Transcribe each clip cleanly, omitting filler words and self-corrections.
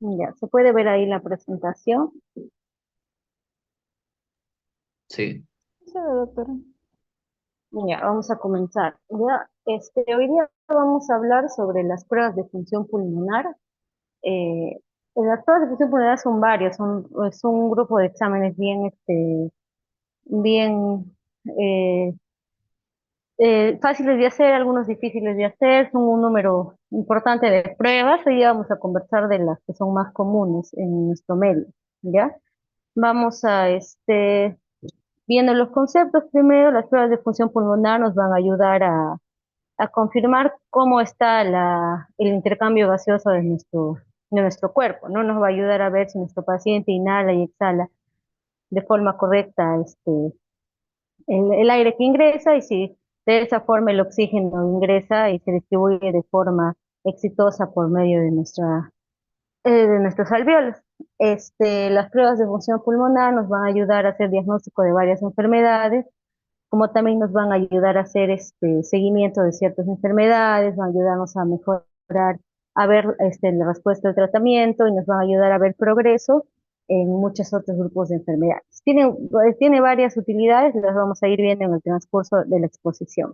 Ya, se puede ver ahí la presentación. Sí. Sí, doctora. Ya, vamos a comenzar. Ya, hoy día vamos a hablar sobre las pruebas de función pulmonar. Eh, las pruebas de función pulmonar son varias, es un grupo de exámenes bien eh, fáciles de hacer, algunos difíciles de hacer, son un número importante de pruebas. Hoy día vamos a conversar de las que son más comunes en nuestro medio, ¿ya? Vamos a, viendo los conceptos primero. Las pruebas de función pulmonar nos van a ayudar a confirmar cómo está el intercambio gaseoso de nuestro cuerpo, ¿no? Nos va a ayudar a ver si nuestro paciente inhala y exhala de forma correcta el aire que ingresa, y si de esa forma el oxígeno ingresa y se distribuye de forma exitosa por medio de nuestros alvéolos. Las pruebas de función pulmonar nos van a ayudar a hacer diagnóstico de varias enfermedades, como también nos van a ayudar a hacer seguimiento de ciertas enfermedades, van a ayudarnos a mejorar, a ver la respuesta al tratamiento, y nos van a ayudar a ver progreso en muchos otros grupos de enfermedades. Tiene varias utilidades, las vamos a ir viendo en el transcurso de la exposición.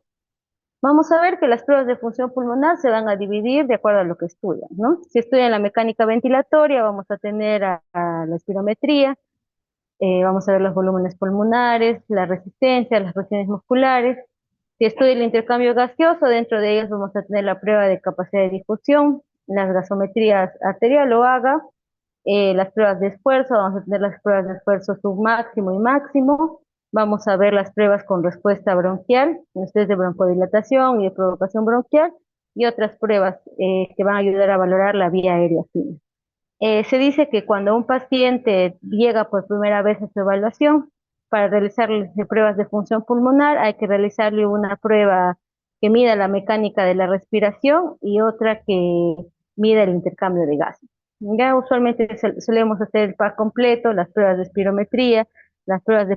Vamos a ver que las pruebas de función pulmonar se van a dividir de acuerdo a lo que estudian, ¿no? Si estudian la mecánica ventilatoria, vamos a tener a la espirometría. Vamos a ver los volúmenes pulmonares, la resistencia, las presiones musculares. Si estudia el intercambio gaseoso, dentro de ellos vamos a tener la prueba de capacidad de difusión, las gasometrías arterial o AGA, las pruebas de esfuerzo. Vamos a tener las pruebas de esfuerzo submáximo y máximo. Vamos a ver las pruebas con respuesta bronquial, los test de broncodilatación y de provocación bronquial, y otras pruebas que van a ayudar a valorar la vía aérea fina. Se dice que cuando un paciente llega por primera vez a su evaluación, para realizarle pruebas de función pulmonar, hay que realizarle una prueba que mida la mecánica de la respiración y otra que mida el intercambio de gases. Ya usualmente solemos hacer el pack completo: las pruebas de espirometría, las pruebas de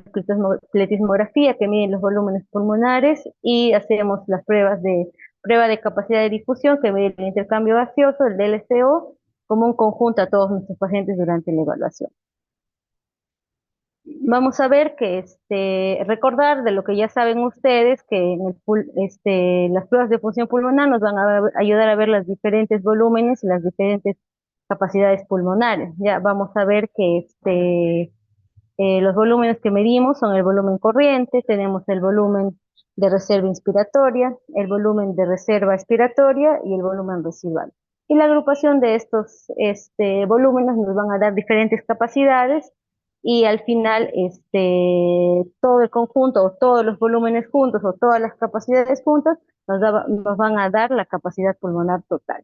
pletismografía que miden los volúmenes pulmonares, y hacemos las prueba de capacidad de difusión que mide el intercambio gaseoso, el DLCO, como un conjunto a todos nuestros pacientes durante la evaluación. Vamos a ver que recordar de lo que ya saben ustedes, que las pruebas de función pulmonar nos van a ayudar a ver los diferentes volúmenes y las diferentes capacidades pulmonares. Ya vamos a ver que los volúmenes que medimos son el volumen corriente, tenemos el volumen de reserva inspiratoria, el volumen de reserva expiratoria y el volumen residual. Y la agrupación de estos volúmenes nos van a dar diferentes capacidades, y al final todo el conjunto o todos los volúmenes juntos o todas las capacidades juntas nos van a dar la capacidad pulmonar total.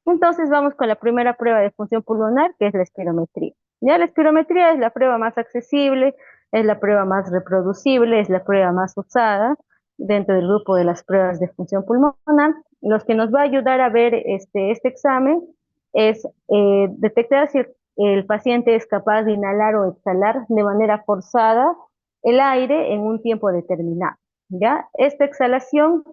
Entonces vamos con la primera prueba de función pulmonar, que es la espirometría. Ya la espirometría es la prueba más accesible, es la prueba más reproducible, es la prueba más usada dentro del grupo de las pruebas de función pulmonar. Los que nos va a ayudar a ver este examen es detectar si el paciente es capaz de inhalar o exhalar de manera forzada el aire en un tiempo determinado. ¿Ya? Esta exhalación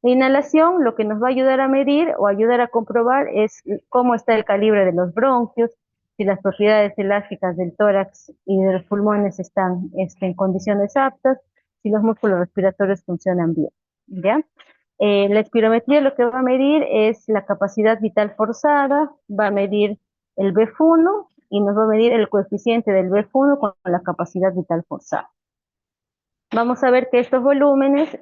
la inhalación, lo que nos va a ayudar a medir o ayudar a comprobar es cómo está el calibre de los bronquios, si las propiedades elásticas del tórax y de los pulmones están en condiciones aptas, si los músculos respiratorios funcionan bien, ¿ya? La espirometría lo que va a medir es la capacidad vital forzada, va a medir el BF1 y nos va a medir el coeficiente del BF1 con la capacidad vital forzada. Vamos a ver que estos volúmenes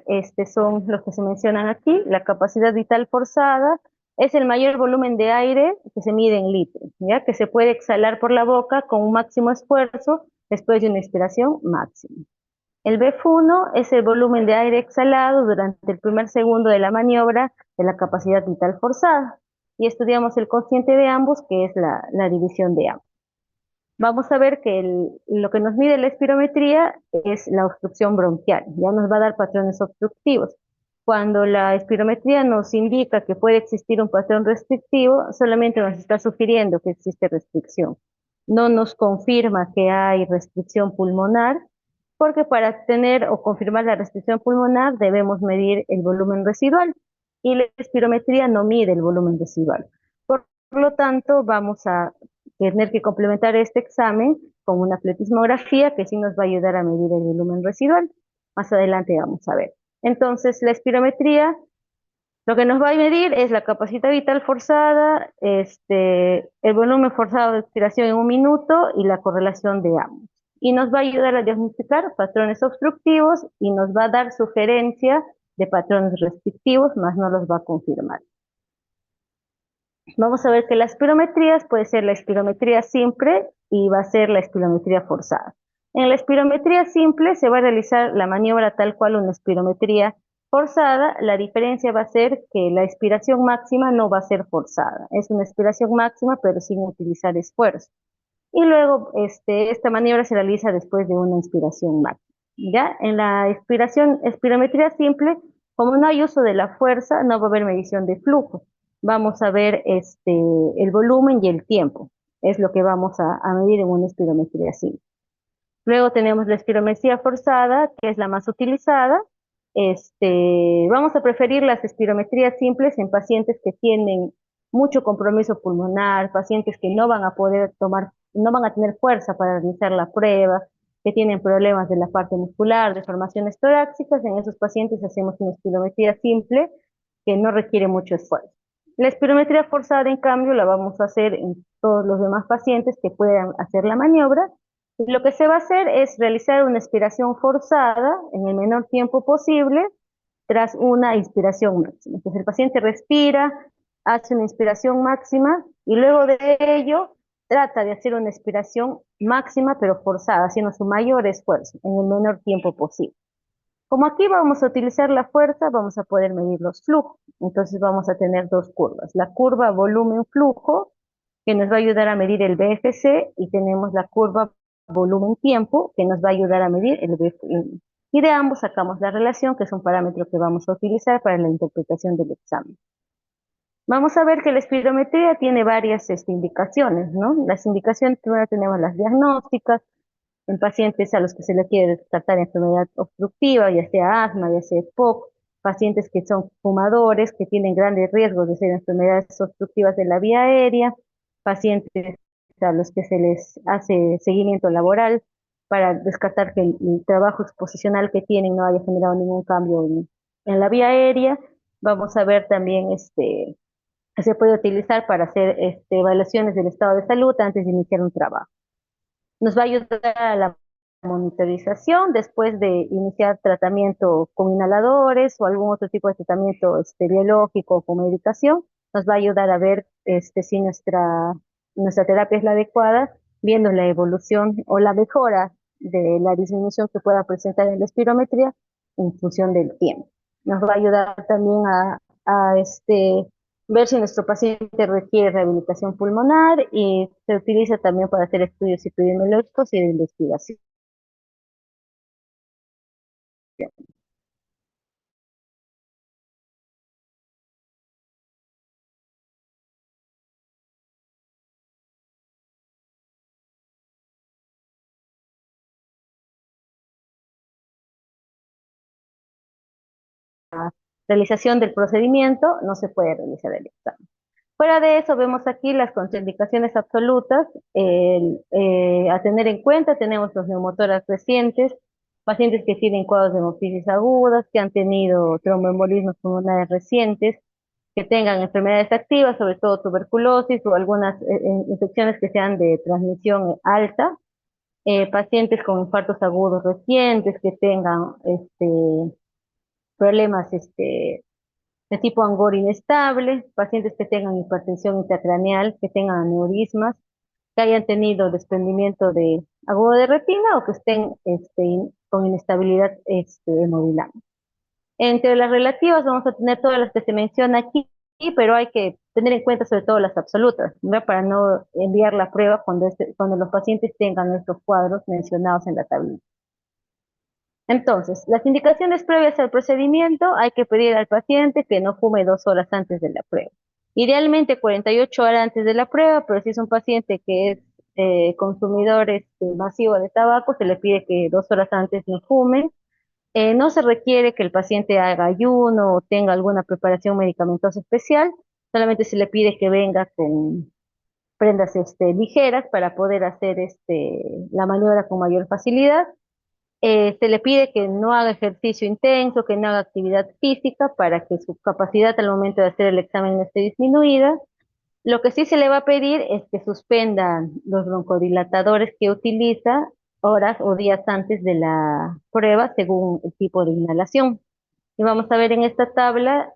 son los que se mencionan aquí. La capacidad vital forzada es el mayor volumen de aire que se mide en litros, ¿ya? Que se puede exhalar por la boca con un máximo esfuerzo después de una inspiración máxima. El BF1 es el volumen de aire exhalado durante el primer segundo de la maniobra de la capacidad vital forzada. Y estudiamos el cociente de ambos, que es la división de ambos. Vamos a ver que lo que nos mide la espirometría es la obstrucción bronquial, ya nos va a dar patrones obstructivos. Cuando la espirometría nos indica que puede existir un patrón restrictivo, solamente nos está sugiriendo que existe restricción. No nos confirma que hay restricción pulmonar, porque para tener o confirmar la restricción pulmonar debemos medir el volumen residual, y la espirometría no mide el volumen residual. Por lo tanto, vamos a tener que complementar este examen con una pletismografía que sí nos va a ayudar a medir el volumen residual. Más adelante vamos a ver. Entonces, la espirometría lo que nos va a medir es la capacidad vital forzada, el volumen forzado de expiración en un minuto y la correlación de ambos. Y nos va a ayudar a diagnosticar patrones obstructivos y nos va a dar sugerencia de patrones restrictivos, más no los va a confirmar. Vamos a ver que las espirometrías puede ser la espirometría simple y va a ser la espirometría forzada. En la espirometría simple se va a realizar la maniobra tal cual una espirometría forzada. La diferencia va a ser que la expiración máxima no va a ser forzada. Es una expiración máxima pero sin utilizar esfuerzo. Y luego esta maniobra se realiza después de una inspiración máxima. ¿Ya? En la espirometría simple, como no hay uso de la fuerza, no va a haber medición de flujo. Vamos a ver el volumen y el tiempo. Es lo que vamos a medir en una espirometría simple. Luego tenemos la espirometría forzada, que es la más utilizada. Vamos a preferir las espirometrías simples en pacientes que tienen mucho compromiso pulmonar, pacientes que no van a poder no van a tener fuerza para realizar la prueba, que tienen problemas de la parte muscular, deformaciones torácicas. En esos pacientes hacemos una espirometría simple que no requiere mucho esfuerzo. La espirometría forzada, en cambio, la vamos a hacer en todos los demás pacientes que puedan hacer la maniobra. Y lo que se va a hacer es realizar una expiración forzada en el menor tiempo posible tras una inspiración máxima. Entonces el paciente respira, hace una inspiración máxima y luego de ello trata de hacer una expiración máxima pero forzada, haciendo su mayor esfuerzo en el menor tiempo posible. Como aquí vamos a utilizar la fuerza, vamos a poder medir los flujos. Entonces vamos a tener dos curvas. La curva volumen-flujo, que nos va a ayudar a medir el BFC, y tenemos la curva volumen-tiempo, que nos va a ayudar a medir el BFM. Y de ambos sacamos la relación, que es un parámetro que vamos a utilizar para la interpretación del examen. Vamos a ver que la espirometría tiene varias indicaciones, ¿no? Las indicaciones, primero tenemos las diagnósticas, en pacientes a los que se le quiere tratar enfermedad obstructiva, ya sea asma, ya sea EPOC, pacientes que son fumadores, que tienen grandes riesgos de ser enfermedades obstructivas de la vía aérea, pacientes a los que se les hace seguimiento laboral para descartar que el trabajo exposicional que tienen no haya generado ningún cambio en la vía aérea. Vamos a ver también se puede utilizar para hacer evaluaciones del estado de salud antes de iniciar un trabajo. Nos va a ayudar a la monitorización después de iniciar tratamiento con inhaladores o algún otro tipo de tratamiento biológico o con medicación. Nos va a ayudar a ver si nuestra terapia es la adecuada, viendo la evolución o la mejora de la disminución que pueda presentar en la espirometría en función del tiempo. Nos va a ayudar también a ver si nuestro paciente requiere rehabilitación pulmonar, y se utiliza también para hacer estudios epidemiológicos y de investigación. Realización del procedimiento, no se puede realizar el examen. Fuera de eso, vemos aquí las contraindicaciones absolutas. A tener en cuenta, tenemos los neumotórax recientes, pacientes que tienen cuadros de hemofilias agudas, que han tenido tromboembolismos pulmonares recientes, que tengan enfermedades activas, sobre todo tuberculosis o algunas infecciones que sean de transmisión alta, pacientes con infartos agudos recientes, que tengan problemas de tipo angor inestable, pacientes que tengan hipertensión intracraneal, que tengan aneurismas, que hayan tenido desprendimiento agudo de retina o que estén con inestabilidad hemodinâmica. Entre las relativas vamos a tener todas las que se mencionan aquí, pero hay que tener en cuenta sobre todo las absolutas, ¿no? Para no enviar la prueba cuando los pacientes tengan estos cuadros mencionados en la tablilla. Entonces, las indicaciones previas al procedimiento: hay que pedir al paciente que no fume 2 horas antes de la prueba. Idealmente 48 horas antes de la prueba, pero si es un paciente que es consumidor masivo de tabaco, se le pide que 2 horas antes no fume. No se requiere que el paciente haga ayuno o tenga alguna preparación medicamentosa especial, solamente se le pide que venga prendas ligeras para poder hacer la maniobra con mayor facilidad. Se le pide que no haga ejercicio intenso, que no haga actividad física para que su capacidad al momento de hacer el examen no esté disminuida. Lo que sí se le va a pedir es que suspendan los broncodilatadores que utiliza horas o días antes de la prueba según el tipo de inhalación. Y vamos a ver en esta tabla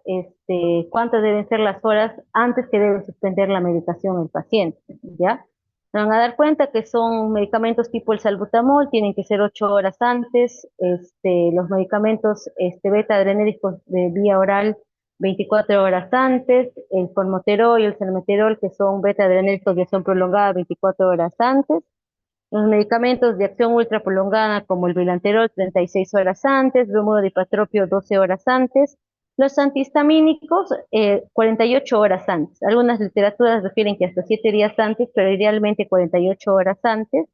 cuántas deben ser las horas antes que debe suspender la medicación el paciente, ¿ya? Se van a dar cuenta que son medicamentos tipo el salbutamol, tienen que ser 8 horas antes, los medicamentos beta-adrenérgicos de vía oral 24 horas antes, el formoterol y el salmeterol que son beta-adrenérgicos de acción prolongada 24 horas antes, los medicamentos de acción ultra prolongada como el bilanterol 36 horas antes, bromuro de ipatropio 12 horas antes, los antihistamínicos 48 horas antes. Algunas literaturas refieren que hasta 7 días antes, pero idealmente 48 horas antes.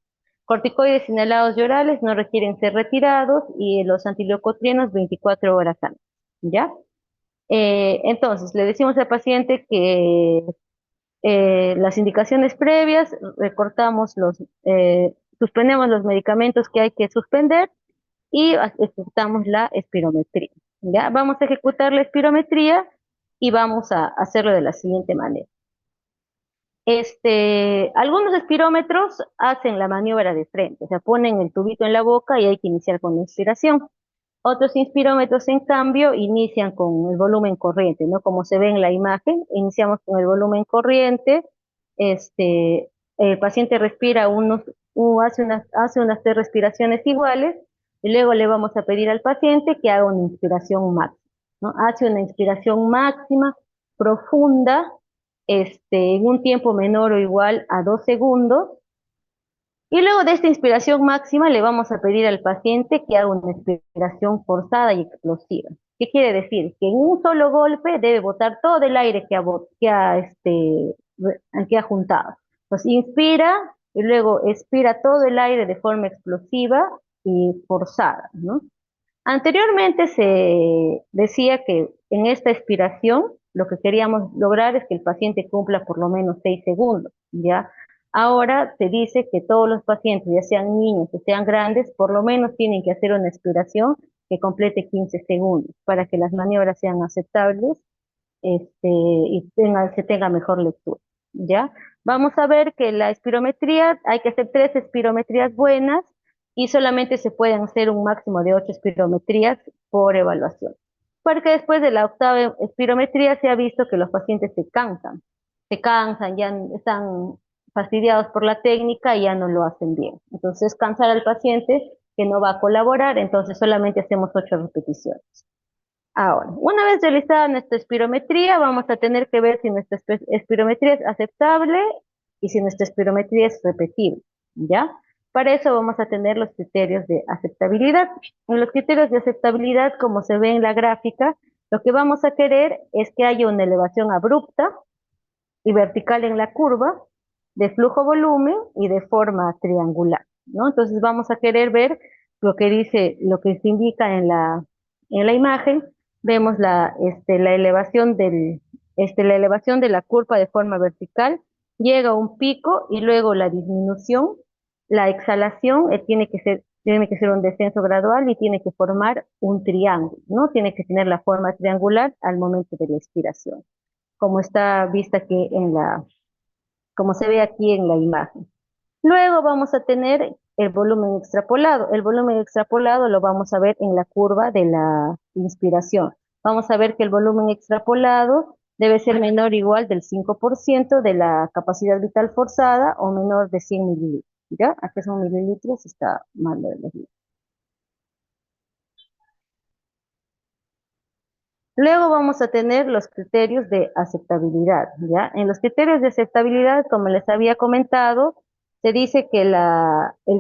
Corticoides inhalados y orales no requieren ser retirados y los antileucotrienos 24 horas antes. ¿Ya? Entonces, le decimos al paciente que las indicaciones previas, suspendemos los medicamentos que hay que suspender y ejecutamos la espirometría. ¿Ya? Vamos a ejecutar la espirometría y vamos a hacerlo de la siguiente manera. Algunos espirómetros hacen la maniobra de frente, o sea, ponen el tubito en la boca y hay que iniciar con la inspiración. Otros inspirómetros, en cambio, inician con el volumen corriente, ¿no? Como se ve en la imagen, iniciamos con el volumen corriente, el paciente respira hace unas 3 respiraciones iguales, y luego le vamos a pedir al paciente que haga una inspiración máxima, ¿no? Hace una inspiración máxima, profunda, en un tiempo menor o igual a 2 segundos, y luego de esta inspiración máxima le vamos a pedir al paciente que haga una expiración forzada y explosiva. ¿Qué quiere decir? Que en un solo golpe debe botar todo el aire que ha juntado. Pues inspira y luego expira todo el aire de forma explosiva y forzada, ¿no? Anteriormente se decía que en esta expiración lo que queríamos lograr es que el paciente cumpla por lo menos 6 segundos, ¿ya? Ahora se dice que todos los pacientes, ya sean niños o sean grandes, por lo menos tienen que hacer una expiración que complete 15 segundos para que las maniobras sean aceptables y se tenga mejor lectura, ¿ya? Vamos a ver que la espirometría, hay que hacer 3 espirometrías buenas y solamente se pueden hacer un máximo de 8 espirometrías por evaluación. Porque después de la octava espirometría se ha visto que los pacientes se cansan, ya están fastidiados por la técnica y ya no lo hacen bien. Entonces, cansar al paciente que no va a colaborar, entonces solamente hacemos 8 repeticiones. Ahora, una vez realizada nuestra espirometría, vamos a tener que ver si nuestra espirometría es aceptable y si nuestra espirometría es repetible, ¿ya? Para eso vamos a tener los criterios de aceptabilidad. En los criterios de aceptabilidad, como se ve en la gráfica, lo que vamos a querer es que haya una elevación abrupta y vertical en la curva, de flujo-volumen y de forma triangular, ¿no? Entonces vamos a querer ver lo que dice, lo que se indica en la imagen. Vemos la elevación de la curva de forma vertical, llega a un pico y luego la disminución, la exhalación tiene que ser un descenso gradual y tiene que formar un triángulo, ¿no? Tiene que tener la forma triangular al momento de la expiración, como está vista aquí como se ve aquí en la imagen. Luego vamos a tener el volumen extrapolado. El volumen extrapolado lo vamos a ver en la curva de la inspiración. Vamos a ver que el volumen extrapolado debe ser menor o igual del 5% de la capacidad vital forzada o menor de 100 mililitros. ¿Ya? Aquí son mililitros, está mal lo de los litros. Luego vamos a tener los criterios de aceptabilidad, ¿ya? En los criterios de aceptabilidad, como les había comentado, se dice que el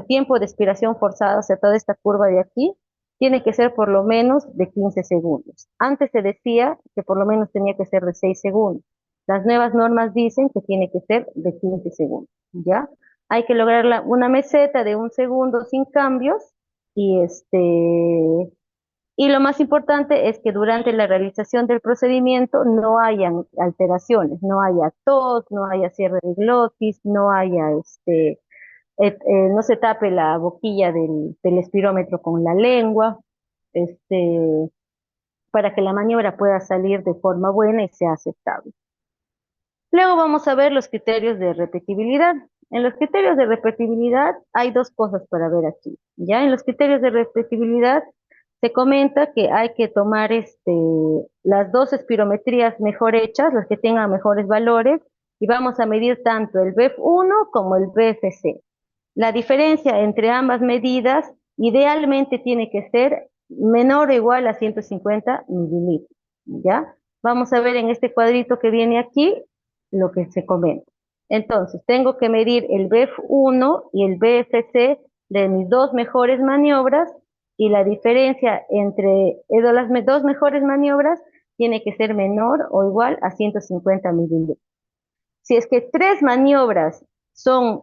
tiempo de expiración forzada, o sea, toda esta curva de aquí, tiene que ser por lo menos de 15 segundos. Antes se decía que por lo menos tenía que ser de 6 segundos. Las nuevas normas dicen que tiene que ser de 15 segundos, ¿ya? Hay que lograr una meseta de 1 segundo sin cambios y Y lo más importante es que durante la realización del procedimiento no hayan alteraciones, no haya tos, no haya cierre de glotis, no haya no se tape la boquilla del espirómetro con la lengua, este, para que la maniobra pueda salir de forma buena y sea aceptable. Luego vamos a ver los criterios de repetibilidad. En los criterios de repetibilidad hay dos cosas para ver aquí. Ya en los criterios de repetibilidad se comenta que hay que tomar las dos espirometrías mejor hechas, las que tengan mejores valores, y vamos a medir tanto el BEF1 como el BFC. La diferencia entre ambas medidas idealmente tiene que ser menor o igual a 150 mililitros. ¿Ya? Vamos a ver en este cuadrito que viene aquí lo que se comenta. Entonces, tengo que medir el BEF1 y el BFC de mis dos mejores maniobras, y la diferencia entre las dos mejores maniobras tiene que ser menor o igual a 150 mililitros. Si es que tres maniobras son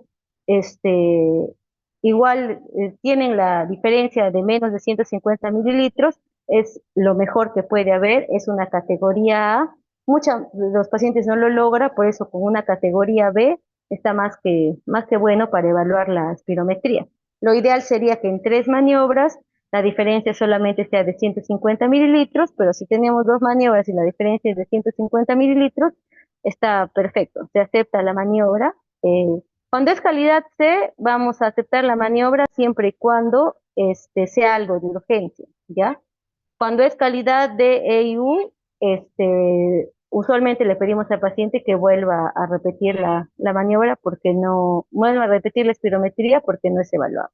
igual, tienen la diferencia de menos de 150 mililitros, es lo mejor que puede haber, es una categoría A. Muchos de los pacientes no lo logra, por eso con una categoría B está más que bueno para evaluar la espirometría. Lo ideal sería que en tres maniobras la diferencia solamente sea de 150 mililitros, pero si tenemos dos maniobras y la diferencia es de 150 mililitros, está perfecto, se acepta la maniobra. Cuando es calidad C, vamos a aceptar la maniobra siempre y cuando sea algo de urgencia, ¿ya? Cuando es calidad D, E y U, usualmente le pedimos al paciente que vuelva a repetir la maniobra porque no, vuelva a repetir la espirometría porque no es evaluado.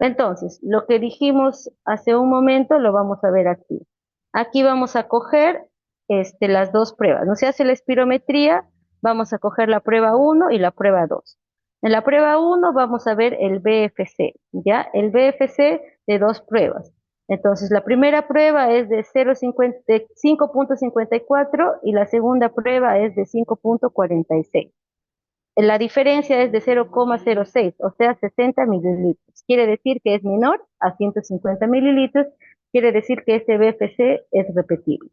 Entonces, lo que dijimos hace un momento lo vamos a ver aquí. Aquí vamos a coger las dos pruebas. No se hace la espirometría, vamos a coger la prueba 1 y la prueba 2. En la prueba 1 vamos a ver el BFC, ¿ya? El BFC de dos pruebas. Entonces, la primera prueba es de 5.54 y la segunda prueba es de 5.46. La diferencia es de 0,06, o sea, 60 mililitros. Quiere decir que es menor a 150 mililitros, quiere decir que este BFC es repetible.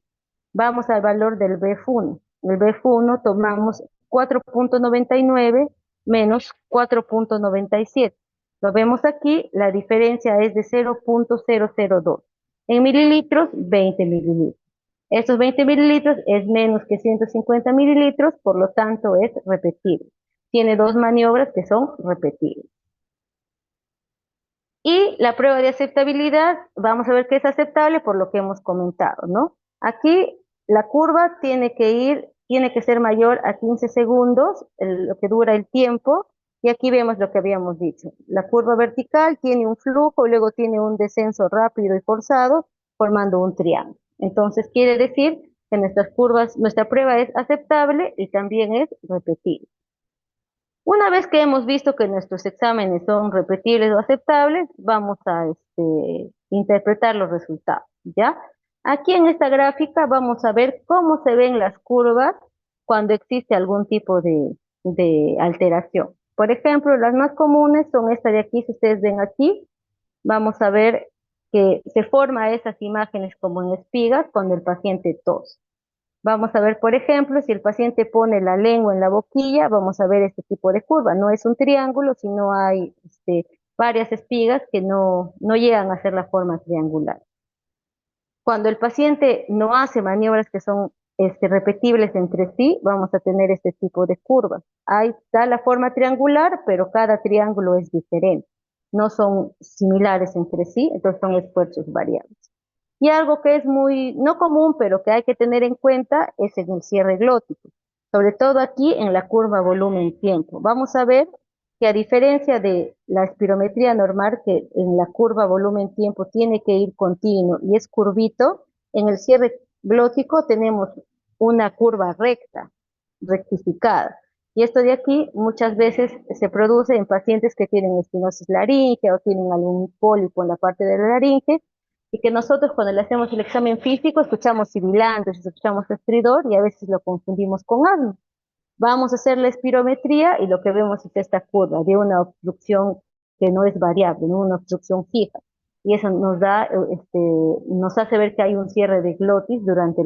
Vamos al valor del BF1. El BF1 tomamos 4.99 menos 4.97. Lo vemos aquí, la diferencia es de 0.002. En mililitros, 20 mililitros. Estos 20 mililitros es menos que 150 mililitros, por lo tanto es repetible. Tiene dos maniobras que son repetibles. Y la prueba de aceptabilidad, vamos a ver que es aceptable por lo que hemos comentado, ¿no? Aquí la curva tiene que ser mayor a 15 segundos, lo que dura el tiempo, y aquí vemos lo que habíamos dicho. La curva vertical tiene un flujo y luego tiene un descenso rápido y forzado, formando un triángulo. Entonces quiere decir que nuestra prueba es aceptable y también es repetible. Una vez que hemos visto que nuestros exámenes son repetibles o aceptables, vamos a interpretar los resultados, ¿ya? Aquí en esta gráfica vamos a ver cómo se ven las curvas cuando existe algún tipo de alteración. Por ejemplo, las más comunes son esta de aquí, si ustedes ven aquí, vamos a ver que se forman esas imágenes como en espigas cuando el paciente tose. Vamos a ver, por ejemplo, si el paciente pone la lengua en la boquilla, vamos a ver este tipo de curva. No es un triángulo, sino hay varias espigas que no llegan a ser la forma triangular. Cuando el paciente no hace maniobras que son repetibles entre sí, vamos a tener este tipo de curvas. Ahí está la forma triangular, pero cada triángulo es diferente. No son similares entre sí, entonces son esfuerzos variables. Y algo que es muy, no común, pero que hay que tener en cuenta es en el cierre glótico, sobre todo aquí en la curva volumen-tiempo. Vamos a ver que a diferencia de la espirometría normal, que en la curva volumen-tiempo tiene que ir continuo y es curvito, en el cierre glótico tenemos una curva recta, rectificada. Y esto de aquí muchas veces se produce en pacientes que tienen estenosis laríngea o tienen algún pólipo en la parte de la laringe, y que nosotros cuando le hacemos el examen físico escuchamos sibilantes, escuchamos estridor y a veces lo confundimos con asma. Vamos a hacer la espirometría y lo que vemos es esta curva de una obstrucción que no es variable, ¿no? Una obstrucción fija. y eso nos da, nos hace ver que hay un cierre de glotis durante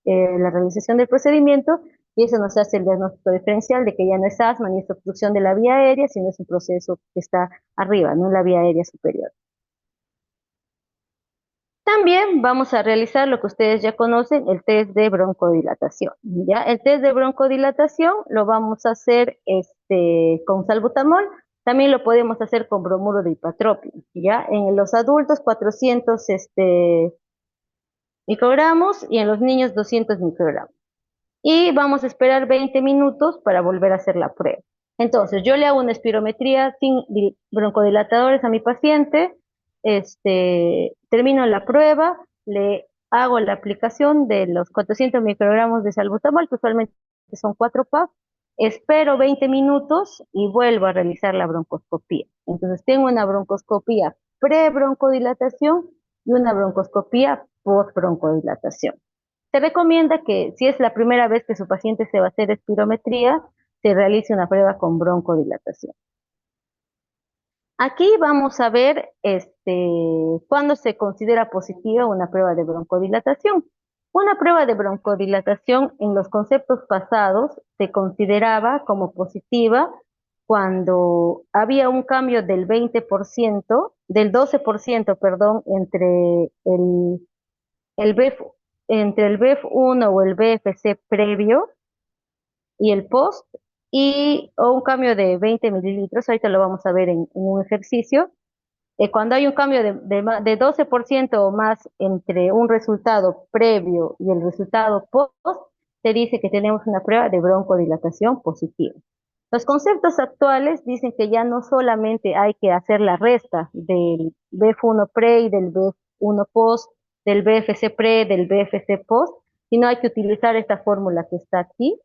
la realización del procedimiento, y eso nos hace el diagnóstico diferencial de que ya no es asma ni es obstrucción de la vía aérea, sino es un proceso que está arriba, no en la vía aérea superior. También vamos a realizar lo que ustedes ya conocen, el test de broncodilatación. ¿Ya? El test de broncodilatación lo vamos a hacer con salbutamol. También lo podemos hacer con bromuro de hipatropio. ¿Ya? En los adultos 400 microgramos y en los niños 200 microgramos. Y vamos a esperar 20 minutos para volver a hacer la prueba. Entonces, yo le hago una espirometría sin broncodilatadores a mi paciente, termino la prueba, le hago la aplicación de los 400 microgramos de salbutamol, que usualmente son 4 PAP, espero 20 minutos y vuelvo a realizar la broncoscopía. Entonces, tengo una broncoscopía pre-broncodilatación y una broncoscopía post-broncodilatación. Se recomienda que si es la primera vez que su paciente se va a hacer espirometría, se realice una prueba con broncodilatación. Aquí vamos a ver cuándo se considera positiva una prueba de broncodilatación. Una prueba de broncodilatación en los conceptos pasados se consideraba como positiva cuando había un cambio del 20%, del 12%, perdón, el BEF, entre el BEF1 o el BFC previo y el post, o un cambio de 20 mililitros, ahorita lo vamos a ver en un ejercicio. Cuando hay un cambio de 12% o más entre un resultado previo y el resultado post, se dice que tenemos una prueba de broncodilatación positiva. Los conceptos actuales dicen que ya no solamente hay que hacer la resta del BF1 pre y del BF1 post, del BFC pre, del BFC post, sino hay que utilizar esta fórmula que está aquí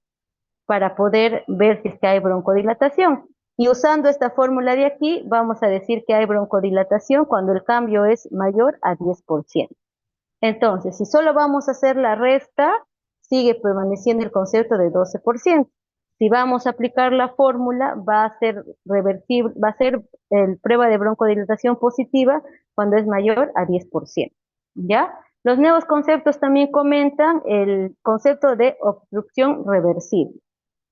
para poder ver si es que hay broncodilatación. Y usando esta fórmula de aquí, vamos a decir que hay broncodilatación cuando el cambio es mayor a 10%. Entonces, si solo vamos a hacer la resta, sigue permaneciendo el concepto de 12%. Si vamos a aplicar la fórmula, va a ser reversible, va a ser prueba de broncodilatación positiva cuando es mayor a 10%. ¿Ya? Los nuevos conceptos también comentan el concepto de obstrucción reversible.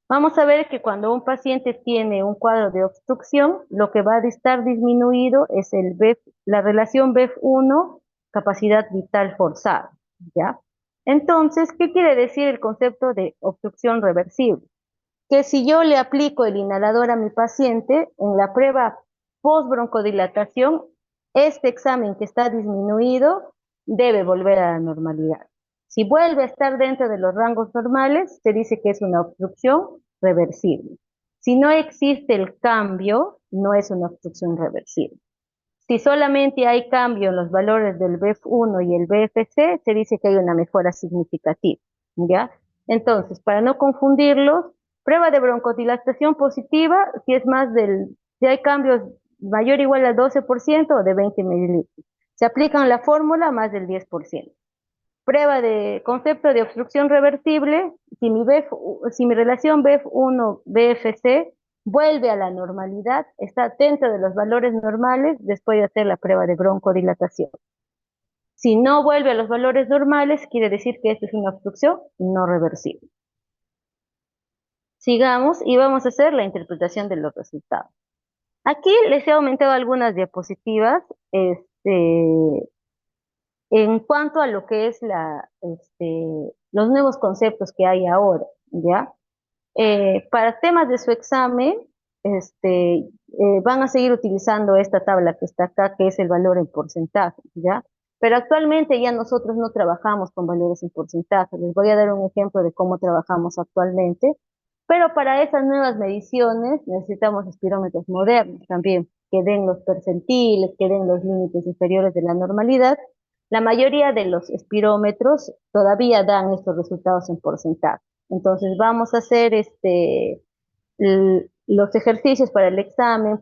Vamos a ver que cuando un paciente tiene un cuadro de obstrucción, lo que va a estar disminuido es la relación BEF1, capacidad vital forzada, ¿ya? Entonces, ¿qué quiere decir el concepto de obstrucción reversible? Que si yo le aplico el inhalador a mi paciente, en la prueba post-broncodilatación, este examen que está disminuido debe volver a la normalidad. Si vuelve a estar dentro de los rangos normales, se dice que es una obstrucción reversible. Si no existe el cambio, no es una obstrucción reversible. Si solamente hay cambio en los valores del BEF1 y el BFC, se dice que hay una mejora significativa, ¿ya? Entonces, para no confundirlos, prueba de broncodilatación positiva, si hay cambios mayor o igual al 12% o de 20 mililitros. Se aplican la fórmula más del 10%. Prueba de concepto de obstrucción reversible, si mi relación BEF1-BFC vuelve a la normalidad, está dentro de los valores normales después de hacer la prueba de broncodilatación. Si no vuelve a los valores normales, quiere decir que esto es una obstrucción no reversible. Sigamos y vamos a hacer la interpretación de los resultados. Aquí les he aumentado algunas diapositivas, en cuanto a lo que es los nuevos conceptos que hay ahora, ¿ya? Para temas de su examen, van a seguir utilizando esta tabla que está acá, que es el valor en porcentaje, ¿ya? Pero actualmente ya nosotros no trabajamos con valores en porcentaje. Les voy a dar un ejemplo de cómo trabajamos actualmente, pero para esas nuevas mediciones necesitamos espirómetros modernos también, que den los percentiles, que den los límites inferiores de la normalidad. La mayoría de los espirómetros todavía dan estos resultados en porcentaje. Entonces vamos a hacer los ejercicios para el examen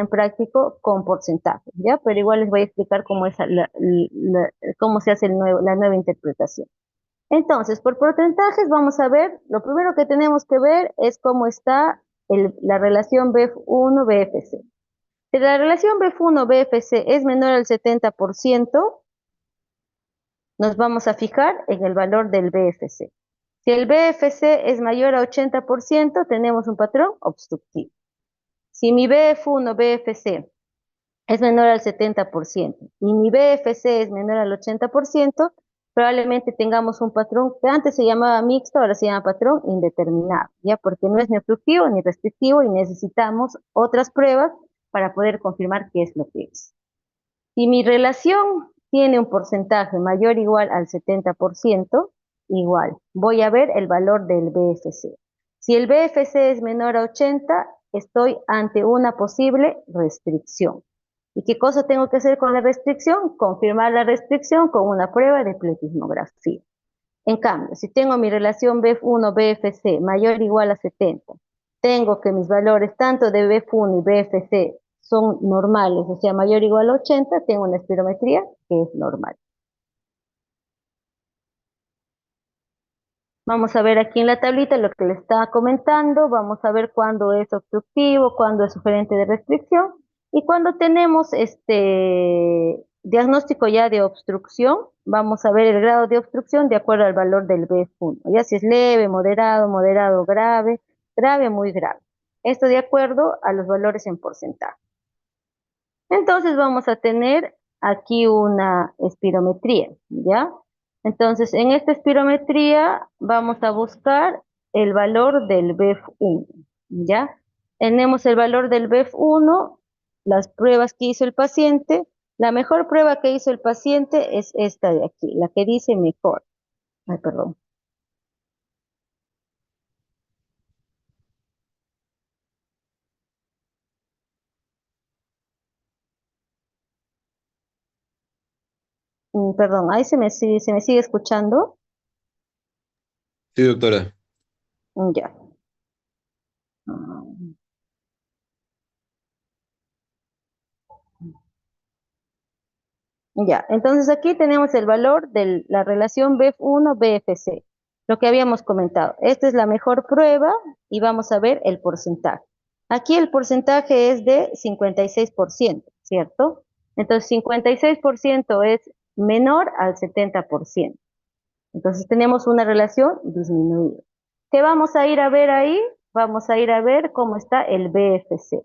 práctico con porcentaje, ¿ya? Pero igual les voy a explicar cómo, cómo se hace la nueva interpretación. Entonces, por porcentajes vamos a ver, lo primero que tenemos que ver es cómo está la relación BEF1-BFC. Si la relación BF1-BFC es menor al 70%, nos vamos a fijar en el valor del BFC. Si el BFC es mayor a 80%, tenemos un patrón obstructivo. Si mi BF1-BFC es menor al 70% y mi BFC es menor al 80%, probablemente tengamos un patrón que antes se llamaba mixto, ahora se llama patrón indeterminado, ¿ya? Porque no es ni obstructivo ni restrictivo y necesitamos otras pruebas para poder confirmar qué es lo que es. Si mi relación tiene un porcentaje mayor o igual al 70%, igual, voy a ver el valor del BFC. Si el BFC es menor a 80, estoy ante una posible restricción. ¿Y qué cosa tengo que hacer con la restricción? Confirmar la restricción con una prueba de pletismografía. En cambio, si tengo mi relación BF1-BFC mayor o igual a 70, tengo que mis valores tanto de BF1 y BFC son normales, o sea, mayor o igual a 80, tengo una espirometría que es normal. Vamos a ver aquí en la tablita lo que le estaba comentando, vamos a ver cuándo es obstructivo, cuándo es sugerente de restricción y cuando tenemos este diagnóstico ya de obstrucción, vamos a ver el grado de obstrucción de acuerdo al valor del BF1, ya si es leve, moderado, moderado, grave, grave, muy grave. Esto de acuerdo a los valores en porcentaje. Entonces vamos a tener aquí una espirometría, ¿ya? Entonces, en esta espirometría vamos a buscar el valor del BEF1, ¿ya? Tenemos el valor del BEF1, las pruebas que hizo el paciente. La mejor prueba que hizo el paciente es esta de aquí, la que dice mejor. Ay, perdón. Perdón, ahí se me sigue escuchando. Sí, doctora. Ya. Mm, Ya, entonces aquí tenemos el valor de la relación BEF1-BFC, lo que habíamos comentado. Esta es la mejor prueba y vamos a ver el porcentaje. Aquí el porcentaje es de 56%, ¿cierto? Entonces 56% es menor al 70%. Entonces tenemos una relación disminuida. ¿Qué vamos a ir a ver ahí? Vamos a ir a ver cómo está el BFC.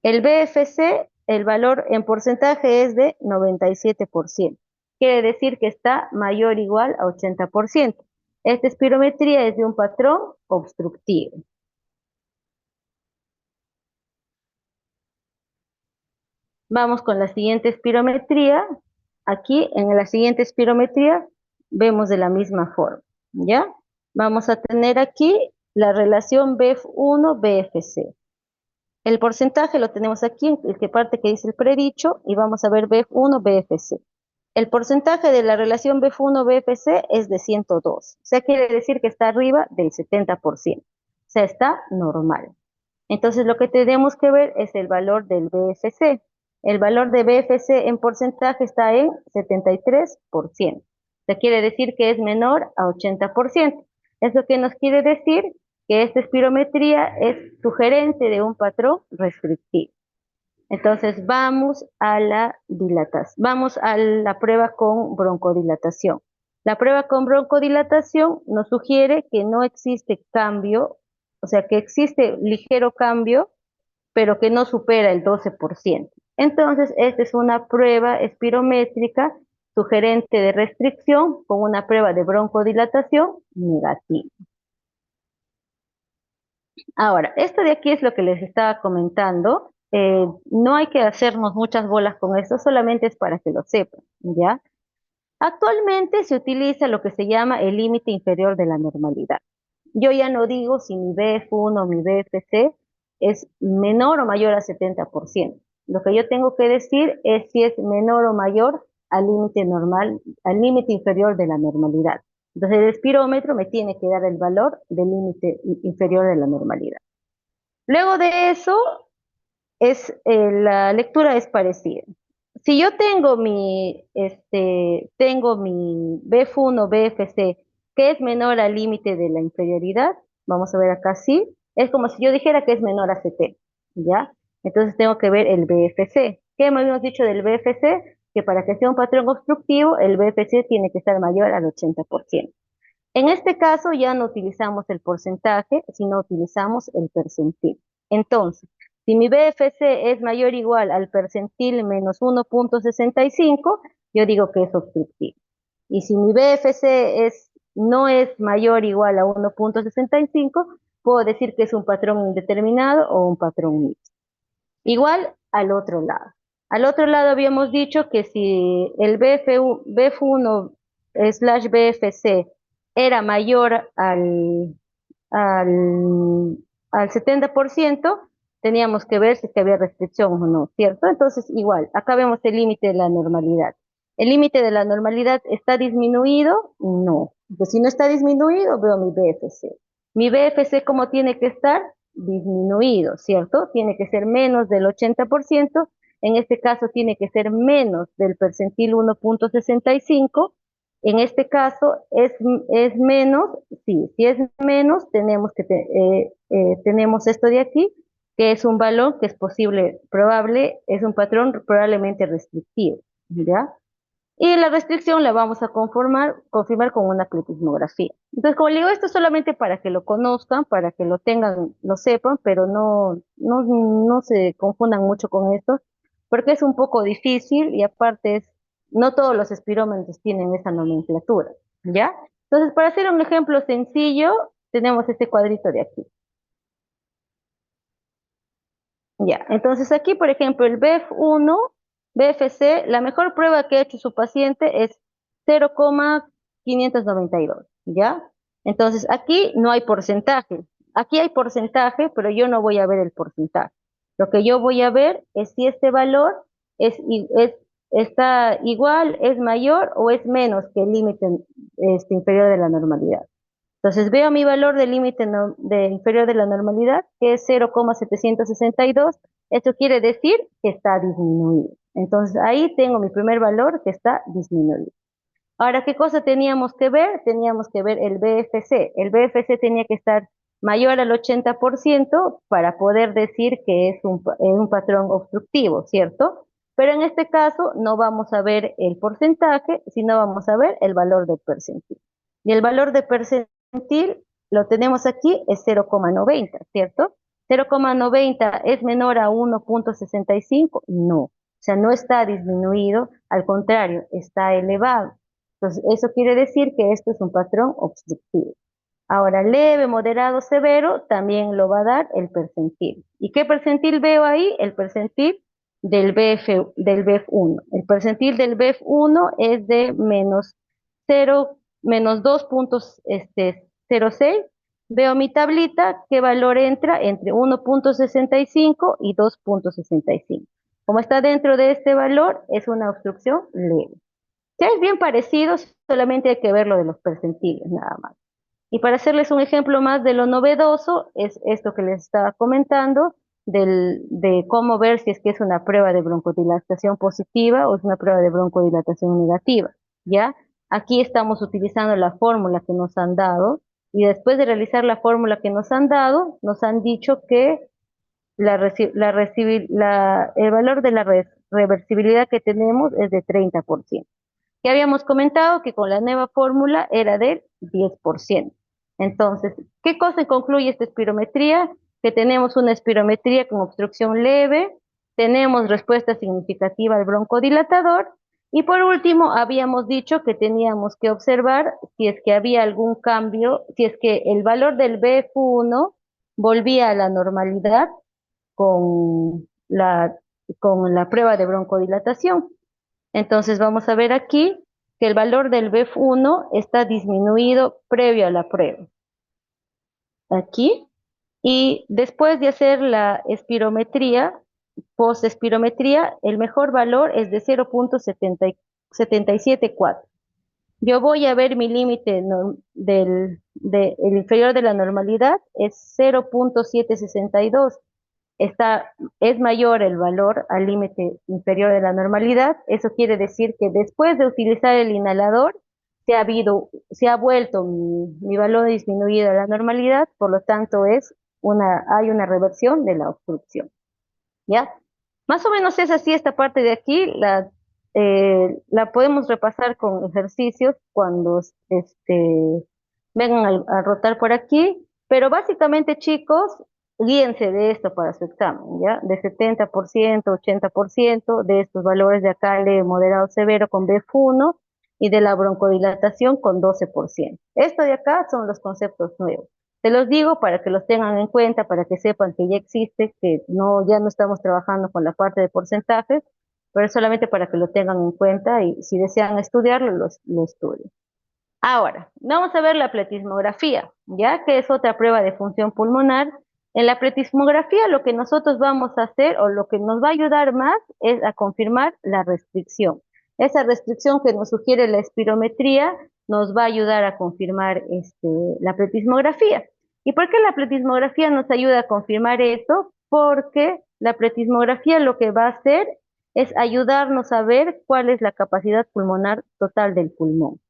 El BFC, el valor en porcentaje es de 97%. Quiere decir que está mayor o igual a 80%. Esta espirometría es de un patrón obstructivo. Vamos con la siguiente espirometría. Aquí en la siguiente espirometría vemos de la misma forma, ¿ya? Vamos a tener aquí la relación BF1-BFC. El porcentaje lo tenemos aquí, el que parte que dice el predicho, y vamos a ver BF1-BFC. El porcentaje de la relación BF1-BFC es de 102. O sea, quiere decir que está arriba del 70%. O sea, está normal. Entonces, lo que tenemos que ver es el valor del BFC. El valor de BFC en porcentaje está en 73%. O sea, quiere decir que es menor a 80%. Eso que nos quiere decir que esta espirometría es sugerente de un patrón restrictivo. Entonces vamos a la prueba con broncodilatación. La prueba con broncodilatación nos sugiere que no existe cambio, o sea que existe ligero cambio, pero que no supera el 12%. Entonces, esta es una prueba espirométrica sugerente de restricción con una prueba de broncodilatación negativa. Ahora, esto de aquí es lo que les estaba comentando. No hay que hacernos muchas bolas con esto, solamente es para que lo sepan, ¿ya? Actualmente se utiliza lo que se llama el límite inferior de la normalidad. Yo ya no digo si mi BF1 o mi BFC es menor o mayor a 70%. Lo que yo tengo que decir es si es menor o mayor al límite normal, al límite inferior de la normalidad. Entonces el espirómetro me tiene que dar el valor del límite inferior de la normalidad. Luego de eso, la lectura es parecida. Si yo tengo mi BF1, BFC, que es menor al límite de la inferioridad, vamos a ver acá sí, es como si yo dijera que es menor a 70, ¿ya? Entonces tengo que ver el BFC. ¿Qué hemos dicho del BFC? Que para que sea un patrón obstructivo, el BFC tiene que estar mayor al 80%. En este caso ya no utilizamos el porcentaje, sino utilizamos el percentil. Entonces, si mi BFC es mayor o igual al percentil menos 1,65, yo digo que es obstructivo. Y si mi BFC no es mayor o igual a 1,65, puedo decir que es un patrón indeterminado o un patrón mixto. Igual al otro lado. Al otro lado habíamos dicho que si el BF1 slash BFC era mayor al, al 70%, teníamos que ver si es que había restricción o no, ¿cierto? Entonces, igual, acá vemos el límite de la normalidad. ¿El límite de la normalidad está disminuido? No. Pues si no está disminuido, veo mi BFC. Mi BFC, ¿cómo tiene que estar? Disminuido, ¿cierto? Tiene que ser menos del 80%. En este caso, tiene que ser menos del percentil 1,65. En este caso, ¿es menos? Sí, si es menos, tenemos esto de aquí, que es un valor que es posible, probable, es un patrón probablemente restrictivo, ¿ya? Y la restricción la vamos a confirmar con una pletismografía. Entonces, como le digo, esto es solamente para que lo conozcan, para que lo tengan, lo sepan, pero no se confundan mucho con esto, porque es un poco difícil y aparte no todos los espirómetros tienen esa nomenclatura, ¿ya? Entonces, para hacer un ejemplo sencillo, tenemos este cuadrito de aquí. Ya, entonces aquí, por ejemplo, el BF1, BFC, la mejor prueba que ha hecho su paciente es 0,592, ¿ya? Entonces aquí no hay porcentaje. Aquí hay porcentaje, pero yo no voy a ver el porcentaje. Lo que yo voy a ver es si este valor está igual, es mayor o es menos que el límite inferior de la normalidad. Entonces veo mi valor de límite inferior de la normalidad, que es 0,762. Esto quiere decir que está disminuido. Entonces ahí tengo mi primer valor que está disminuido. Ahora, ¿qué cosa teníamos que ver? Teníamos que ver el BFC. El BFC tenía que estar mayor al 80% para poder decir que es un patrón obstructivo, ¿cierto? Pero en este caso no vamos a ver el porcentaje, sino vamos a ver el valor del percentil. Y el valor de percentil lo tenemos aquí, es 0,90, ¿cierto? 0,90 es menor a 1,65, no. O sea, no está disminuido, al contrario, está elevado. Entonces, eso quiere decir que esto es un patrón obstructivo. Ahora, leve, moderado, severo, también lo va a dar el percentil. ¿Y qué percentil veo ahí? El percentil del BF1. El percentil del BF1 es de menos 2,06. Veo mi tablita, ¿qué valor entra? Entre 1,65 y 2,65. Como está dentro de este valor, es una obstrucción leve. Ya es bien parecido, solamente hay que ver lo de los percentiles, nada más. Y para hacerles un ejemplo más de lo novedoso, es esto que les estaba comentando, de cómo ver si es que es una prueba de broncodilatación positiva o es una prueba de broncodilatación negativa, ¿ya? Aquí estamos utilizando la fórmula que nos han dado, y después de realizar la fórmula que nos han dado, nos han dicho que el valor de la reversibilidad que tenemos es de 30%. Ya habíamos comentado que con la nueva fórmula era del 10%. Entonces, ¿qué cosa concluye esta espirometría? Que tenemos una espirometría con obstrucción leve, tenemos respuesta significativa al broncodilatador, y por último habíamos dicho que teníamos que observar si es que había algún cambio, si es que el valor del BF1 volvía a la normalidad con con la prueba de broncodilatación. Entonces vamos a ver aquí que el valor del BEF1 está disminuido previo a la prueba. Aquí. Y después de hacer la espirometría, post-espirometría, el mejor valor es de 0,774. Yo voy a ver mi límite el inferior de la normalidad, es 0,762. Es mayor el valor al límite inferior de la normalidad. Eso quiere decir que después de utilizar el inhalador, se ha vuelto mi valor disminuido a la normalidad, por lo tanto hay una reversión de la obstrucción. ¿ya? Más o menos es así esta parte de aquí, la podemos repasar con ejercicios cuando vengan a rotar por aquí, pero básicamente chicos, guíense de esto para su examen, ¿ya? De 70%, 80% de estos valores de acá, leve, moderado, severo con BF1 y de la broncodilatación con 12%. Esto de acá son los conceptos nuevos. Se los digo para que los tengan en cuenta, para que sepan que ya existe, que no, ya no estamos trabajando con la parte de porcentajes, pero es solamente para que lo tengan en cuenta y si desean estudiarlo, lo estudien. Ahora, vamos a ver la pletismografía, ya que es otra prueba de función pulmonar. En la pletismografía lo que nosotros vamos a hacer o lo que nos va a ayudar más es a confirmar la restricción. Esa restricción que nos sugiere la espirometría nos va a ayudar a confirmar la pletismografía. ¿Y por qué la pletismografía nos ayuda a confirmar esto? Porque la pletismografía lo que va a hacer es ayudarnos a ver cuál es la capacidad pulmonar total del pulmón.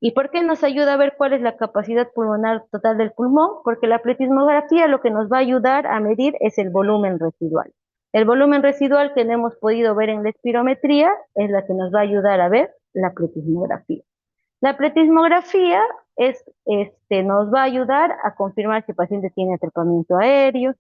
¿Y por qué nos ayuda a ver cuál es la capacidad pulmonar total del pulmón? Porque la pletismografía lo que nos va a ayudar a medir es el volumen residual. El volumen residual que no hemos podido ver en la espirometría es la que nos va a ayudar a ver la pletismografía. La pletismografía nos va a ayudar a confirmar si el paciente tiene atrapamiento aéreo,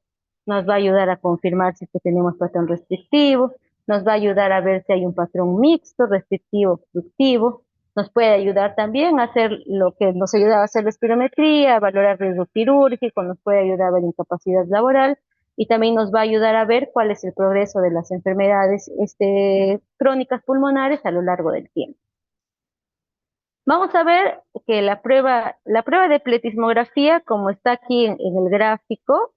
nos va a ayudar a confirmar si tenemos patrón restrictivo, nos va a ayudar a ver si hay un patrón mixto, restrictivo, obstructivo, nos puede ayudar también a hacer lo que nos ayuda a hacer la espirometría, a valorar riesgo quirúrgico, nos puede ayudar a ver incapacidad laboral y también nos va a ayudar a ver cuál es el progreso de las enfermedades crónicas pulmonares a lo largo del tiempo. Vamos a ver que la prueba de pletismografía, como está aquí en el gráfico,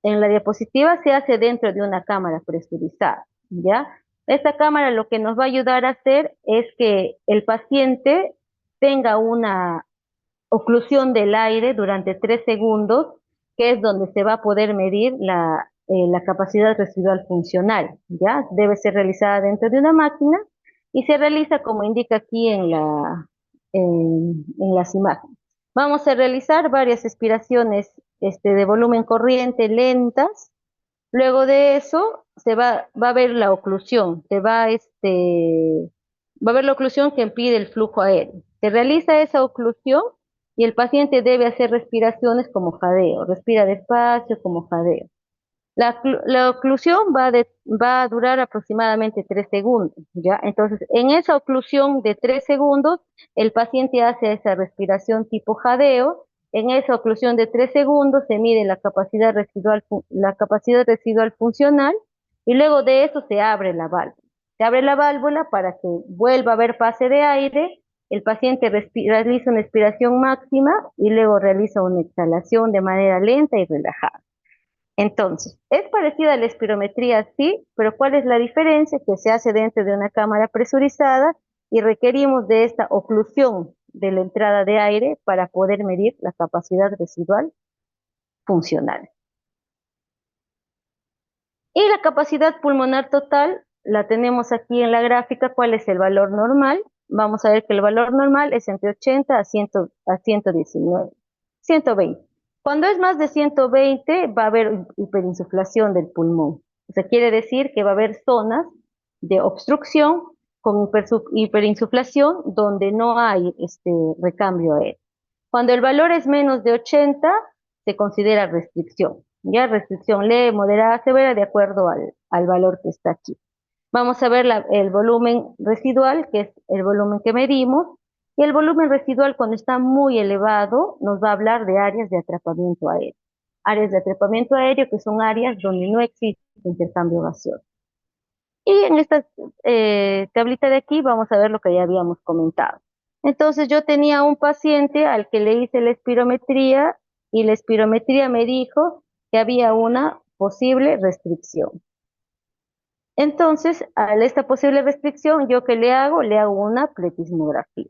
en la diapositiva, se hace dentro de una cámara presurizada, ¿ya? Esta cámara lo que nos va a ayudar a hacer es que el paciente tenga una oclusión del aire durante 3 segundos, que es donde se va a poder medir la capacidad residual funcional, ¿ya? Debe ser realizada dentro de una máquina y se realiza como indica aquí en las imágenes. Vamos a realizar varias expiraciones de volumen corriente lentas. Luego de eso va a ver la oclusión, va a ver la oclusión que impide el flujo aéreo. Se realiza esa oclusión y el paciente debe hacer respiraciones como jadeo, respira despacio como jadeo. La oclusión va a durar aproximadamente 3 segundos, ¿ya? Entonces, en esa oclusión de 3 segundos, el paciente hace esa respiración tipo jadeo. En esa oclusión de 3 segundos se mide la capacidad residual funcional y luego de eso se abre la válvula. Se abre la válvula para que vuelva a haber pase de aire, el paciente realiza una expiración máxima y luego realiza una exhalación de manera lenta y relajada. Entonces, es parecida a la espirometría, sí, pero ¿cuál es la diferencia? Que se hace dentro de una cámara presurizada y requerimos de esta oclusión de la entrada de aire para poder medir la capacidad residual funcional. Y la capacidad pulmonar total la tenemos aquí en la gráfica. ¿Cuál es el valor normal? Vamos a ver que el valor normal es entre 80 a 119, 120. Cuando es más de 120 va a haber hiperinsuflación del pulmón. O sea, quiere decir que va a haber zonas de obstrucción con hiperinsuflación donde no hay recambio aéreo. Cuando el valor es menos de 80, se considera restricción. Ya restricción leve, moderada, severa, de acuerdo al valor que está aquí. Vamos a ver el volumen residual, que es el volumen que medimos, y el volumen residual cuando está muy elevado nos va a hablar de áreas de atrapamiento aéreo. Áreas de atrapamiento aéreo que son áreas donde no existe intercambio gaseoso. Y en esta tablita de aquí vamos a ver lo que ya habíamos comentado. Entonces yo tenía un paciente al que le hice la espirometría y la espirometría me dijo que había una posible restricción. Entonces, a esta posible restricción, ¿yo qué le hago? Le hago una pletismografía.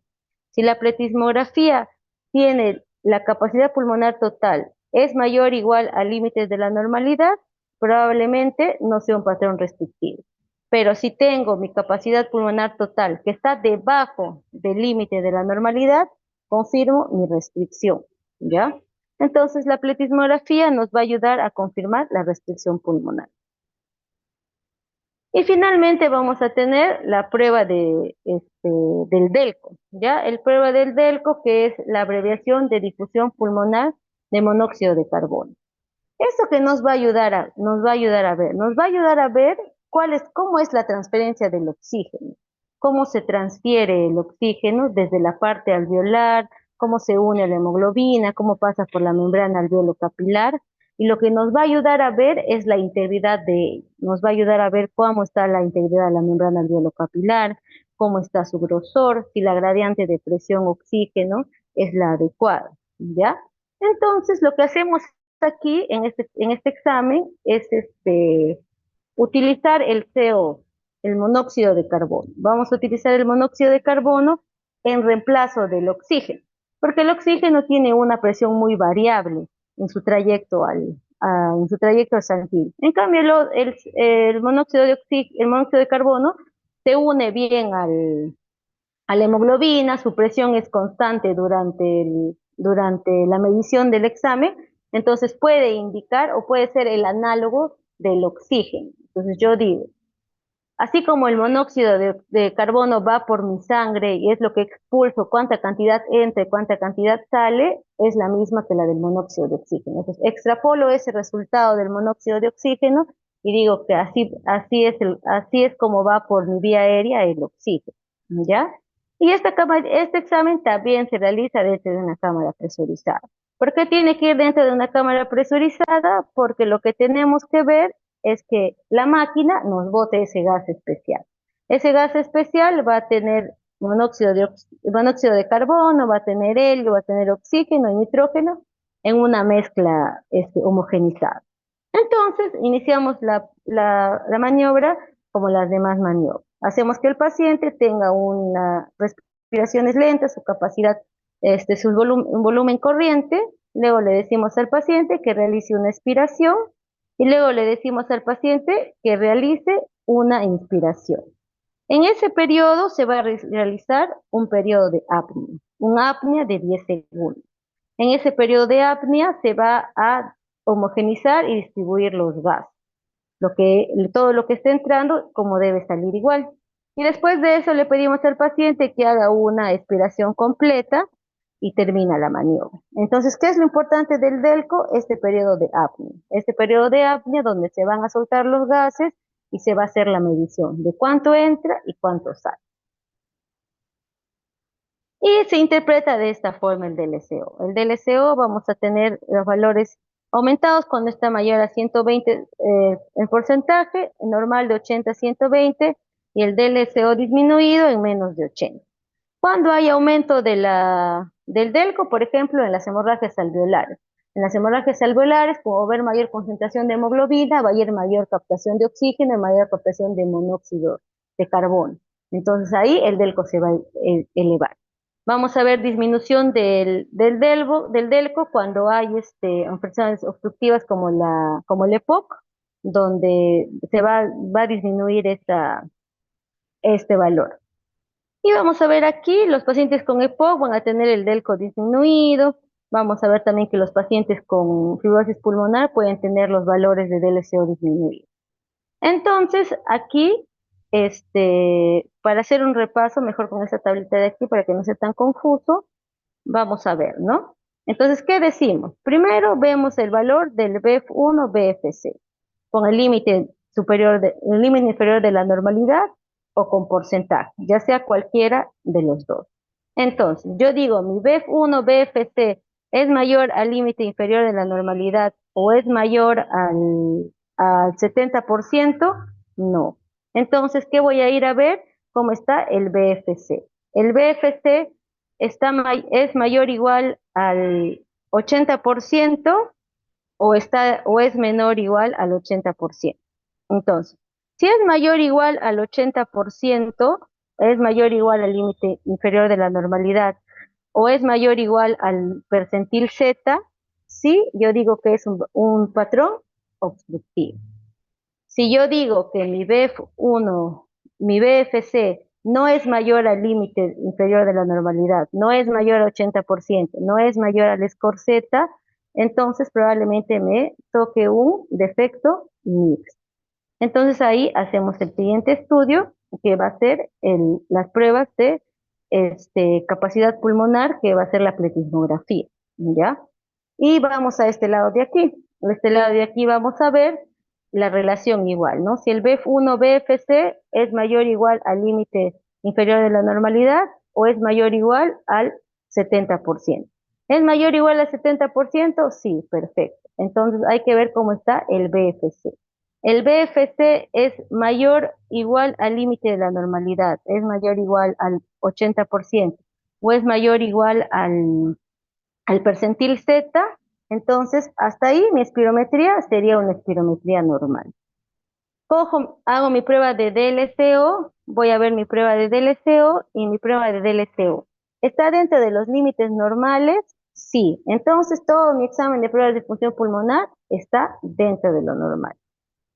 Si la pletismografía tiene la capacidad pulmonar total es mayor o igual a límites de la normalidad, probablemente no sea un patrón restrictivo. Pero si tengo mi capacidad pulmonar total que está debajo del límite de la normalidad, confirmo mi restricción, ¿ya? Entonces, la pletismografía nos va a ayudar a confirmar la restricción pulmonar. Y finalmente vamos a tener la prueba del DELCO, ¿ya? El prueba del DELCO, que es la abreviación de difusión pulmonar de monóxido de carbono. ¿Esto que nos va a ayudar a ver cómo es la transferencia del oxígeno, cómo se transfiere el oxígeno desde la parte alveolar, cómo se une a la hemoglobina, cómo pasa por la membrana alveolo-capilar, y lo que nos va a ayudar a ver es la integridad nos va a ayudar a ver cómo está la integridad de la membrana alveolo-capilar, cómo está su grosor, si la gradiente de presión oxígeno es la adecuada, ¿ya? Entonces, lo que hacemos aquí en este examen es utilizar el CO, el monóxido de carbono. Vamos a utilizar el monóxido de carbono en reemplazo del oxígeno, porque el oxígeno tiene una presión muy variable en su trayecto en su trayecto sanguíneo. En cambio, el monóxido de carbono se une bien a la hemoglobina, su presión es constante durante la medición del examen, entonces puede indicar o puede ser el análogo del oxígeno. Entonces yo digo, así como el monóxido de carbono va por mi sangre y es lo que expulso, cuánta cantidad entra y cuánta cantidad sale, es la misma que la del monóxido de oxígeno. Entonces extrapolo ese resultado del monóxido de oxígeno y digo que así es como va por mi vía aérea el oxígeno, ¿ya? Y este examen también se realiza dentro de una cámara presurizada. ¿Por qué tiene que ir dentro de una cámara presurizada? Porque lo que tenemos que ver es que la máquina nos bote ese gas especial. Ese gas especial va a tener monóxido de carbono, va a tener helio, va a tener oxígeno y nitrógeno en una mezcla homogenizada. Entonces, iniciamos la maniobra como las demás maniobras. Hacemos que el paciente tenga unas respiraciones lentas, su capacidad, un volumen corriente. Luego le decimos al paciente que realice una expiración y luego le decimos al paciente que realice una inspiración. En ese periodo se va a realizar un periodo de apnea, una apnea de 10 segundos. En ese periodo de apnea se va a homogenizar y distribuir los gases, todo lo que esté entrando como debe salir igual. Y después de eso le pedimos al paciente que haga una expiración completa y termina la maniobra. Entonces, ¿qué es lo importante del DELCO? Este periodo de apnea. Este periodo de apnea donde se van a soltar los gases y se va a hacer la medición de cuánto entra y cuánto sale. Y se interpreta de esta forma el DLCO. El DLCO vamos a tener los valores aumentados cuando está mayor a 120 en porcentaje, normal de 80 a 120 y el DLCO disminuido en menos de 80. Cuando hay aumento del DELCO, por ejemplo, en las hemorragias alveolares. En las hemorragias alveolares, como va a haber mayor concentración de hemoglobina, va a haber mayor captación de oxígeno y mayor captación de monóxido de carbono. Entonces ahí el DELCO se va a elevar. Vamos a ver disminución del DELCO cuando hay enfermedades obstructivas como el EPOC, donde va a disminuir este valor. Y vamos a ver aquí, los pacientes con EPOC van a tener el DELCO disminuido. Vamos a ver también que los pacientes con fibrosis pulmonar pueden tener los valores de DLCO disminuidos. Entonces, aquí, para hacer un repaso, mejor con esta tablita de aquí para que no sea tan confuso, vamos a ver, ¿no? Entonces, ¿qué decimos? Primero vemos el valor del BEF1 BFC, con el límite el límite inferior de la normalidad o con porcentaje, ya sea cualquiera de los dos. Entonces, yo digo, mi BEF1 BFC es mayor al límite inferior de la normalidad o es mayor al 70%, no. Entonces, ¿qué voy a ir a ver? ¿Cómo está el BFC? El BFC es mayor o igual al 80% o es menor o igual al 80%. Entonces, si es mayor o igual al 80%, es mayor o igual al límite inferior de la normalidad, o es mayor o igual al percentil Z, sí, yo digo que es un patrón obstructivo. Si yo digo que mi BFC no es mayor al límite inferior de la normalidad, no es mayor al 80%, no es mayor al score Z, entonces probablemente me toque un defecto mixto. Entonces ahí hacemos el siguiente estudio, que va a ser las pruebas de capacidad pulmonar, que va a ser la pletismografía, ¿ya? Y vamos a este lado de aquí. A este lado de aquí vamos a ver la relación igual, ¿no? Si el BF1 BFC es mayor o igual al límite inferior de la normalidad o es mayor o igual al 70%. ¿Es mayor o igual al 70%? Sí, perfecto. Entonces hay que ver cómo está el BFC. El BFC es mayor o igual al límite de la normalidad, es mayor o igual al 80% o es mayor o igual al percentil Z, entonces hasta ahí mi espirometría sería una espirometría normal. Cojo, hago mi prueba de DLCO, voy a ver mi prueba de DLCO y mi prueba de DLCO. ¿Está dentro de los límites normales? Sí. Entonces todo mi examen de pruebas de función pulmonar está dentro de lo normal.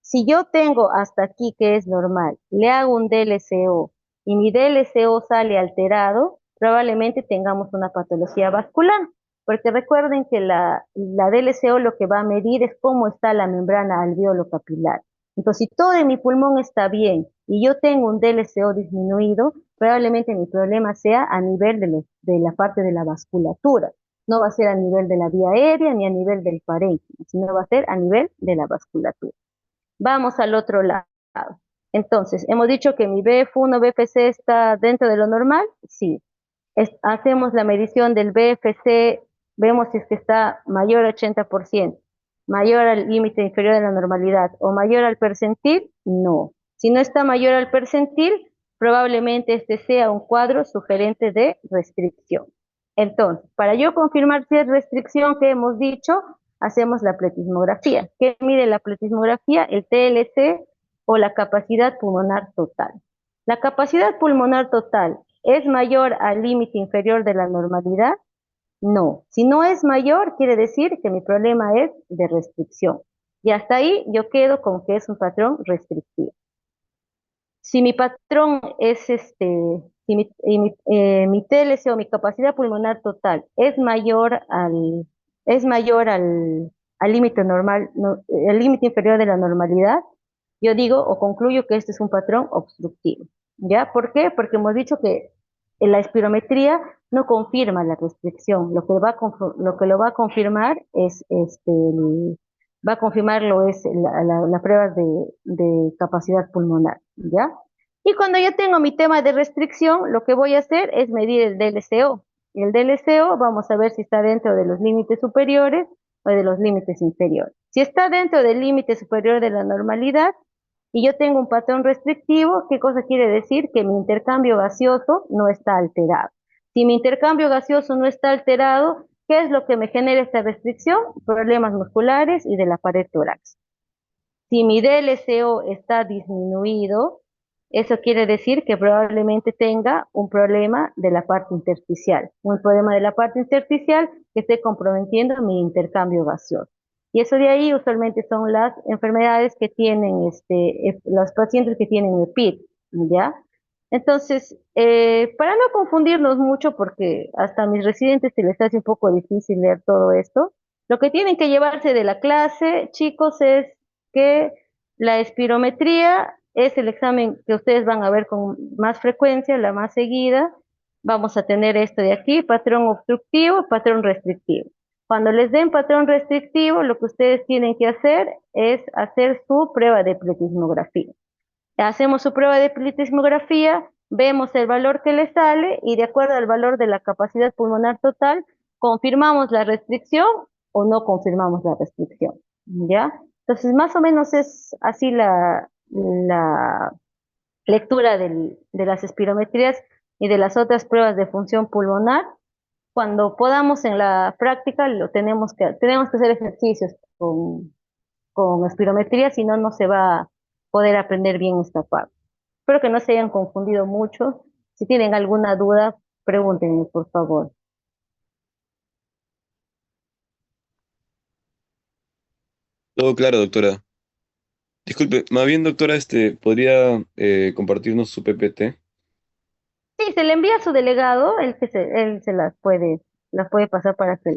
Si yo tengo hasta aquí que es normal, le hago un DLCO y mi DLCO sale alterado, probablemente tengamos una patología vascular, porque recuerden que la DLCO lo que va a medir es cómo está la membrana alveolo capilar. Entonces, si todo en mi pulmón está bien y yo tengo un DLCO disminuido, probablemente mi problema sea a nivel de la parte de la vasculatura. No va a ser a nivel de la vía aérea ni a nivel del parénquima, sino va a ser a nivel de la vasculatura. Vamos al otro lado. Entonces, hemos dicho que mi BF1, BFC está dentro de lo normal. Sí. Hacemos la medición del BFC, vemos si es que está mayor al 80%, mayor al límite inferior de la normalidad o mayor al percentil. No. Si no está mayor al percentil, probablemente este sea un cuadro sugerente de restricción. Entonces, para yo confirmar si es restricción que hemos dicho, hacemos la pletismografía. ¿Qué mide la pletismografía? El TLC o la capacidad pulmonar total. La capacidad pulmonar total es mayor al límite inferior de la normalidad. No. Si no es mayor, quiere decir que mi problema es de restricción. Y hasta ahí yo quedo con que es un patrón restrictivo. Si mi patrón es si mi TLC o mi capacidad pulmonar total es mayor al límite normal, el límite inferior de la normalidad, yo digo o concluyo que este es un patrón obstructivo. ¿Ya? ¿Por qué? Porque hemos dicho que la espirometría no confirma la restricción, lo que lo va a confirmar es va a confirmarlo es la prueba de capacidad pulmonar, ¿ya? Y cuando yo tengo mi tema de restricción, lo que voy a hacer es medir el DLCO. El DLCO vamos a ver si está dentro de los límites superiores o de los límites inferiores. Si está dentro del límite superior de la normalidad y yo tengo un patrón restrictivo, ¿qué cosa quiere decir? Que mi intercambio gaseoso no está alterado. Si mi intercambio gaseoso no está alterado, ¿qué es lo que me genera esta restricción? Problemas musculares y de la pared torácica. Si mi DLCO está disminuido, eso quiere decir que probablemente tenga un problema de la parte intersticial, un problema de la parte intersticial que esté comprometiendo mi intercambio gaseoso. Y eso de ahí usualmente son las enfermedades que tienen los pacientes que tienen EPID, ¿ya? Entonces, para no confundirnos mucho, porque hasta a mis residentes se les hace un poco difícil leer todo esto, lo que tienen que llevarse de la clase, chicos, es que la espirometría es el examen que ustedes van a ver con más frecuencia, la más seguida. Vamos a tener esto de aquí, patrón obstructivo, patrón restrictivo. Cuando les den patrón restrictivo, lo que ustedes tienen que hacer es hacer su prueba de pletismografía. Hacemos su prueba de pletismografía, vemos el valor que le sale y de acuerdo al valor de la capacidad pulmonar total, confirmamos la restricción o no confirmamos la restricción, ¿ya? Entonces, más o menos es así la lectura de las espirometrías y de las otras pruebas de función pulmonar. Cuando podamos en la práctica, tenemos que hacer ejercicios con espirometría, si no, no se va a poder aprender bien esta parte. Espero que no se hayan confundido mucho. Si tienen alguna duda, pregúntenme, por favor. Todo claro, doctora. Disculpe, más bien, doctora, ¿podría compartirnos su PPT? Sí, se le envía a su delegado, él se las puede pasar para que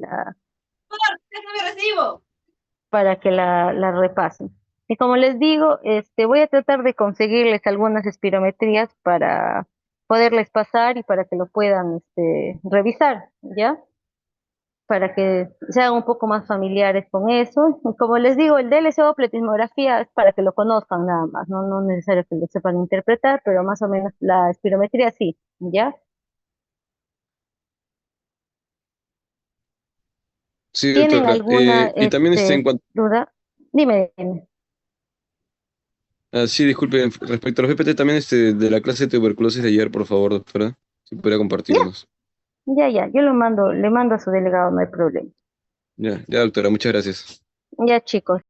para que la repasen. Y como les digo, voy a tratar de conseguirles algunas espirometrías para poderles pasar y para que lo puedan, revisar, ¿ya? Para que sean un poco más familiares con eso. Y como les digo, el DLCO pletismografía es para que lo conozcan nada más, no, no es necesario que lo sepan interpretar, pero más o menos la espirometría sí, ¿ya? Sí, ¿Tienen doctora. alguna, Y también en cuanto... duda? Dime, dime. Ah, sí, disculpe, respecto a los PPT también de la clase de tuberculosis de ayer, por favor, doctora, si pudiera Ya, compartirnos. ya, yo lo mando, le mando a su delegado, no hay problema. Ya, ya, doctora, muchas gracias. Ya, chicos.